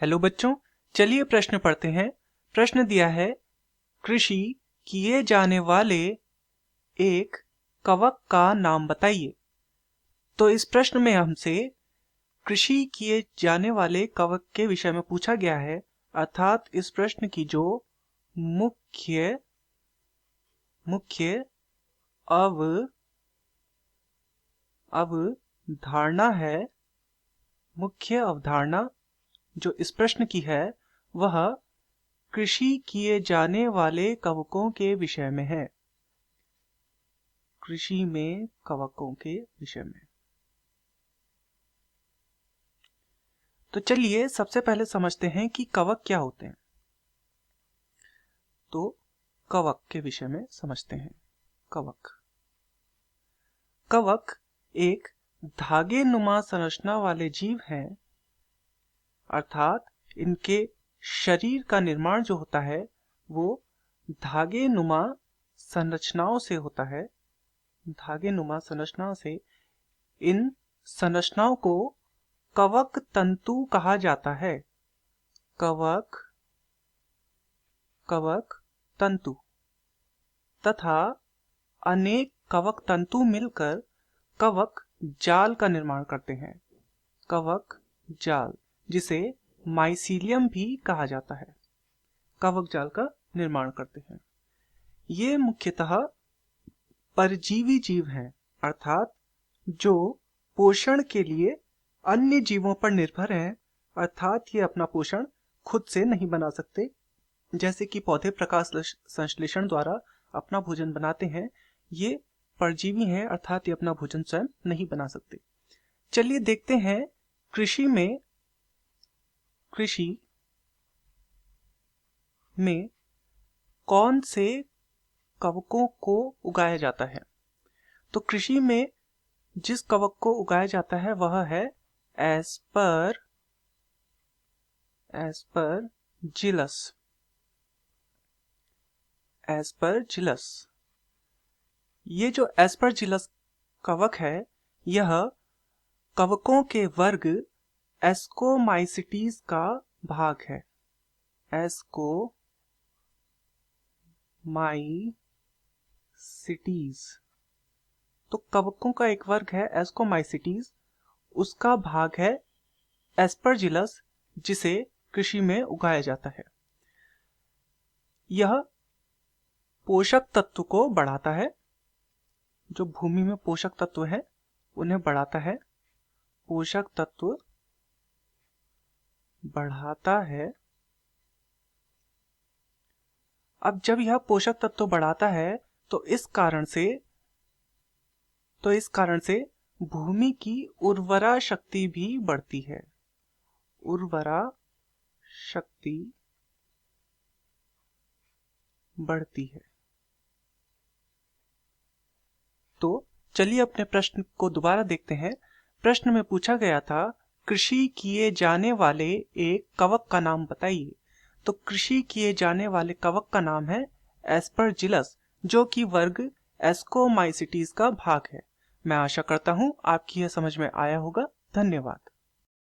Hello बच्चों, चलिए प्रश्न पढ़ते हैं। प्रश्न दिया है, कृषि किए जाने वाले एक कवक का नाम बताइए। तो इस प्रश्न में हमसे कृषि किए जाने वाले कवक के विषय में पूछा गया है, अर्थात इस प्रश्न की जो मुख्य मुख्य अव अवधारणा है, मुख्य अवधारणा जो इस प्रश्न की है वह कृषि किए जाने वाले कवकों के विषय में है। कृषि में कवकों के विषय में। तो चलिए सबसे पहले समझते हैं कि कवक क्या होते हैं। तो कवक के विषय में समझते हैं। कवक एक धागे नुमा संरचना वाले जीव हैं, अर्थात इनके शरीर का निर्माण जो होता है वो धागे नुमा संरचनाओं से होता है। धागे नुमा संरचनाओं से इन संरचनाओं को कवक तंतु कहा जाता है। कवक तंतु तथा अनेक कवक तंतु मिलकर कवक जाल का निर्माण करते हैं। कवक जाल, जिसे माइसीलियम भी कहा जाता है, कवक जाल का निर्माण करते हैं। ये मुख्यतः परजीवी जीव हैं, अर्थात जो पोषण के लिए अन्य जीवों पर निर्भर हैं, अर्थात ये अपना पोषण खुद से नहीं बना सकते। जैसे कि पौधे प्रकाश संश्लेषण द्वारा अपना भोजन बनाते हैं, ये परजीवी हैं, अर्थात ये अपना भोजन स्वयं नहीं बना सकते। चलिए देखते हैं कृषि में कौन से कवकों को उगाया जाता है। तो कृषि में जिस कवक को उगाया जाता है वह है एस्परजिलस। ये जो एस्परजिलस कवक है, यह कवकों के वर्ग एस्कोमाइसिटीज का भाग है। एस्कोमाइसिटीज तो कवकों का एक वर्ग है एस्कोमाइसिटीज, उसका भाग है एस्परजिलस, जिसे कृषि में उगाया जाता है। यह पोषक तत्व को बढ़ाता है, जो भूमि में पोषक तत्व है उन्हें बढ़ाता है। पोषक तत्व बढ़ाता है। अब जब यह पोषक तत्व बढ़ाता है तो इस कारण से भूमि की उर्वरा शक्ति भी बढ़ती है। उर्वरा शक्ति बढ़ती है। तो चलिए अपने प्रश्न को दोबारा देखते हैं। प्रश्न में पूछा गया था, कृषि किए जाने वाले एक कवक का नाम बताइए। तो कृषि किए जाने वाले कवक का नाम है एस्परजिलस, जो कि वर्ग एस्कोमाइसिटीज का भाग है। मैं आशा करता हूं आपकी यह समझ में आया होगा। धन्यवाद।